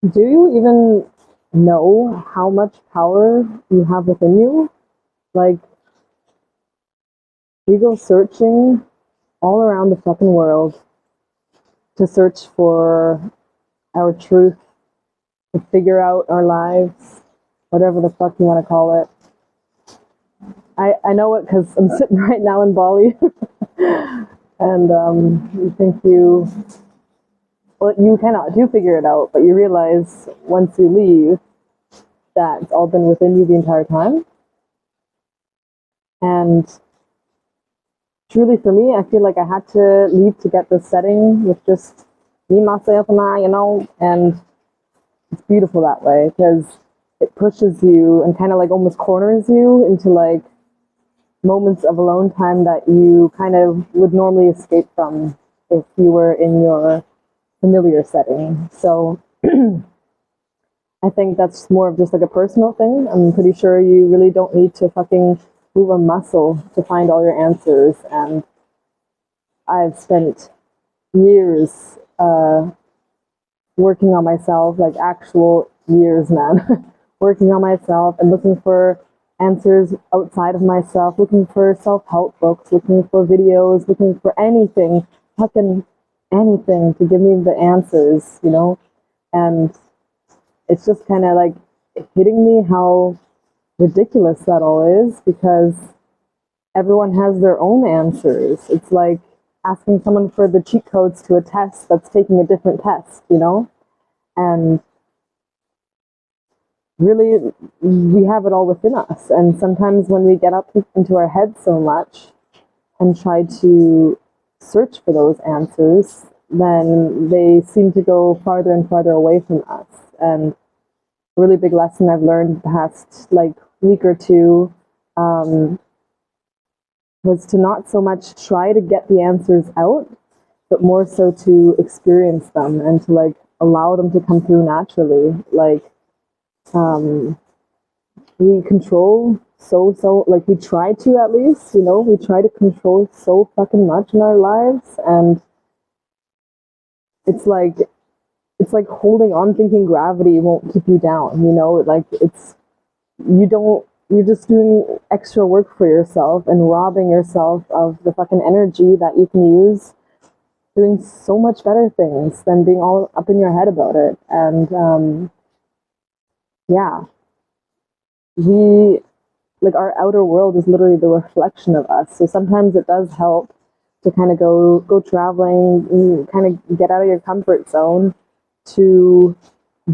Do you even know how much power you have within you? Like, we go searching all around the fucking world to search for our truth, to figure out our lives, whatever the fuck you want to call it. I know it because I'm sitting right now in Bali, and you think well, you cannot do figure it out, but you realize once you leave that it's all been within you the entire time. And truly for me, I feel like I had to leave to get this setting with just me, myself, and I, and it's beautiful that way because it pushes you and kind of like almost corners you into like moments of alone time that you kind of would normally escape from if you were in your familiar setting. So I think that's more of just like a personal thing. I'm pretty sure you really don't need to fucking move a muscle to find all your answers. And I've spent years working on myself, like actual years, man, working on myself and looking for answers outside of myself, looking for self-help books, looking for videos, looking for anything, fucking anything to give me the answers, And it's just kind of like hitting me how ridiculous that all is because everyone has their own answers. It's like asking someone for the cheat codes to a test that's taking a different test. And really, we have it all within us. And sometimes when we get up into our heads so much and try to search for those answers, then they seem to go farther and farther away from us. And a really big lesson I've learned the past like week or two was to not so much try to get the answers out, but more so to experience them and to like allow them to come through naturally. Like we control so like we try to at least, we try to control so fucking much in our lives, and it's like it's like holding on thinking gravity won't keep you down. Like you're just doing extra work for yourself and robbing yourself of the fucking energy that you can use doing so much better things than being all up in your head about it. And yeah, we like our outer world is literally the reflection of us. So sometimes it does help to kind of go traveling, kind of get out of your comfort zone to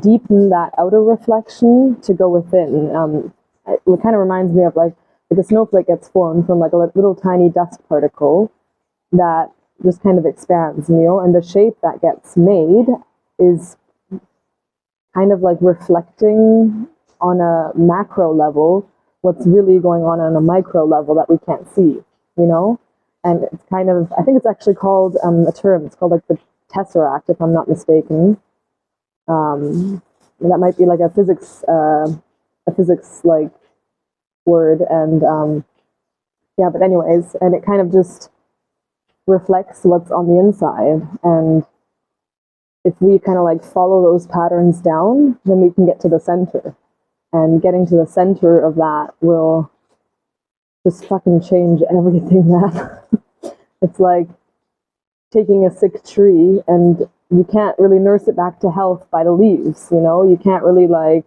deepen that outer reflection to go within. It kind of reminds me of like a snowflake gets formed from like a little tiny dust particle that just kind of expands, and the shape that gets made is kind of like reflecting on a macro level what's really going on a micro level that we can't see, you know? And it's kind of, I think it's actually called a term, it's called like the tesseract, if I'm not mistaken. That might be like a physics like word. And yeah, but anyways, and it kind of just reflects what's on the inside. And if we kind of like follow those patterns down, then we can get to the center. And getting to the center of that will just fucking change everything, man. It's like taking a sick tree and you can't really nurse it back to health by the leaves, You can't really like,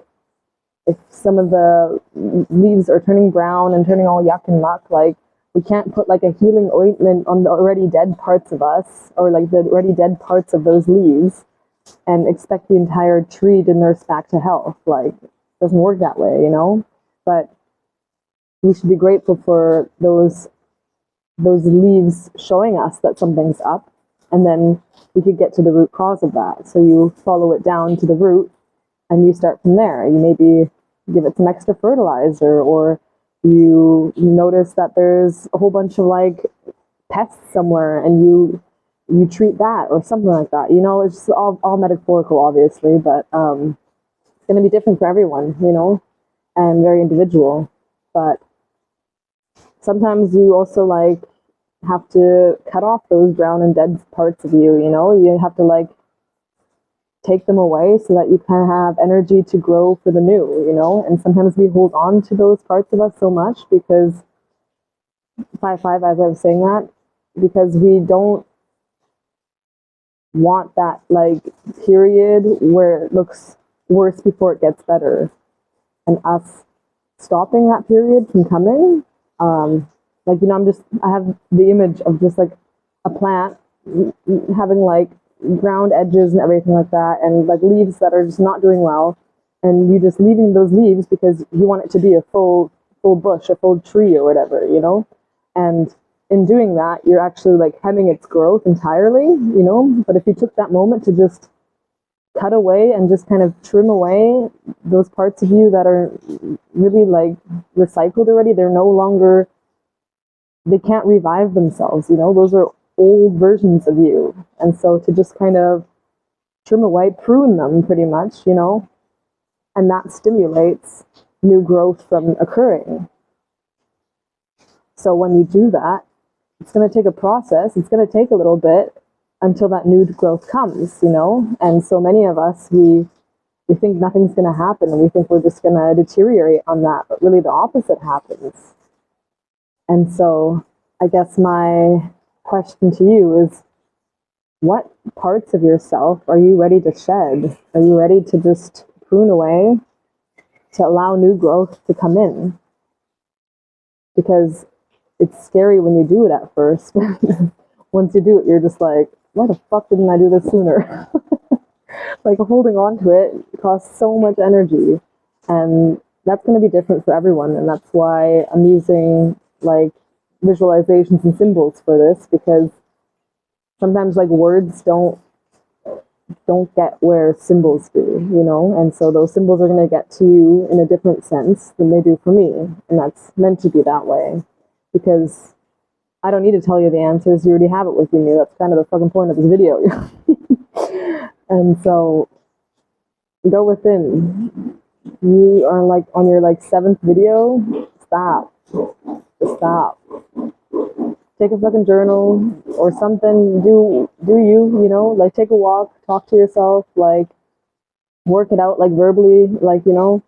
if some of the leaves are turning brown and turning all yuck and muck, like we can't put like a healing ointment on the already dead parts of us or like the already dead parts of those leaves and expect the entire tree to nurse back to health. Like, it doesn't work that way. But we should be grateful for those leaves showing us that something's up, and then we could get to the root cause of that. So you follow it down to the root and you start from there. You maybe give it some extra fertilizer, or you notice that there's a whole bunch of like pests somewhere and you treat that or something like that. It's just all metaphorical, obviously, but it's going to be different for everyone, and very individual. But sometimes you also like have to cut off those brown and dead parts of you. You have to like take them away so that you kind of have energy to grow for the new, you know? And sometimes we hold on to those parts of us so much because 5-5, as I was saying that, because we don't want that like period where it looks worse before it gets better. And us stopping that period from coming, like, you know, I have the image of just like a plant having like ground edges and everything like that, and like leaves that are just not doing well, and you just leaving those leaves because you want it to be a full bush, a full tree or whatever, you know. And in doing that, you're actually like hemming its growth entirely, you know. But if you took that moment to just cut away and just kind of trim away those parts of you that are really like recycled already, they're no longer, they can't revive themselves, you know. Those are old versions of you. And so to just kind of trim away, prune them pretty much, you know, and that stimulates new growth from occurring. So when you do that, it's going to take a process. It's going to take a little bit until that new growth comes, you know. And so many of us, we think nothing's going to happen, and we think we're just going to deteriorate on that, but really the opposite happens. And so I guess my question to you is, what parts of yourself are you ready to shed? Are you ready to just prune away to allow new growth to come in? Because it's scary when you do it at first. Once you do it, you're just like, why the fuck didn't I do this sooner? Like, holding on to it costs so much energy, and that's going to be different for everyone. And that's why I'm using like visualizations and symbols for this, because sometimes like words don't get where symbols do, you know. And so those symbols are going to get to you in a different sense than they do for me, and that's meant to be that way, because I don't need to tell you the answers. You already have it within you. That's kind of the fucking point of this video. And so go within. You are like on your like 7th video. Stop. Just stop. Take a fucking journal or something. Do you, you know, like take a walk, talk to yourself, like work it out like verbally, like, you know.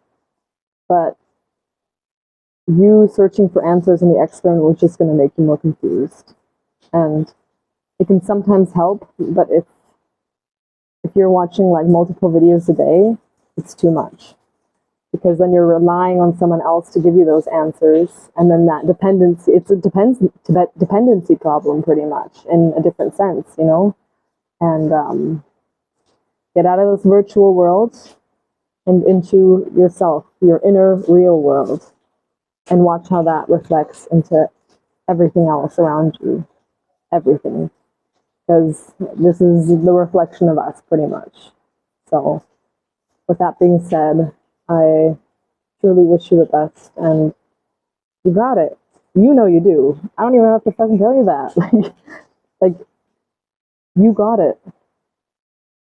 But you searching for answers in the external is just going to make you more confused. And it can sometimes help, but if you're watching like multiple videos a day, it's too much. Because then you're relying on someone else to give you those answers, and then that dependency, it's a dependency problem pretty much, in a different sense, you know. And get out of this virtual world and into yourself, your inner real world, and watch how that reflects into everything else around you. Everything. Because this is the reflection of us, pretty much. So, with that being said, I truly wish you the best, and you got it. You know you do. I don't even have to fucking tell you that. Like, you got it.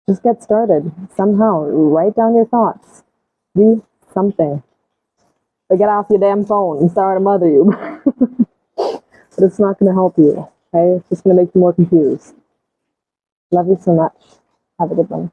Just get started. Somehow. Write down your thoughts. Do something. But get off your damn phone. I'm sorry to mother you. But it's not going to help you. Okay? It's just going to make you more confused. Love you so much. Have a good one.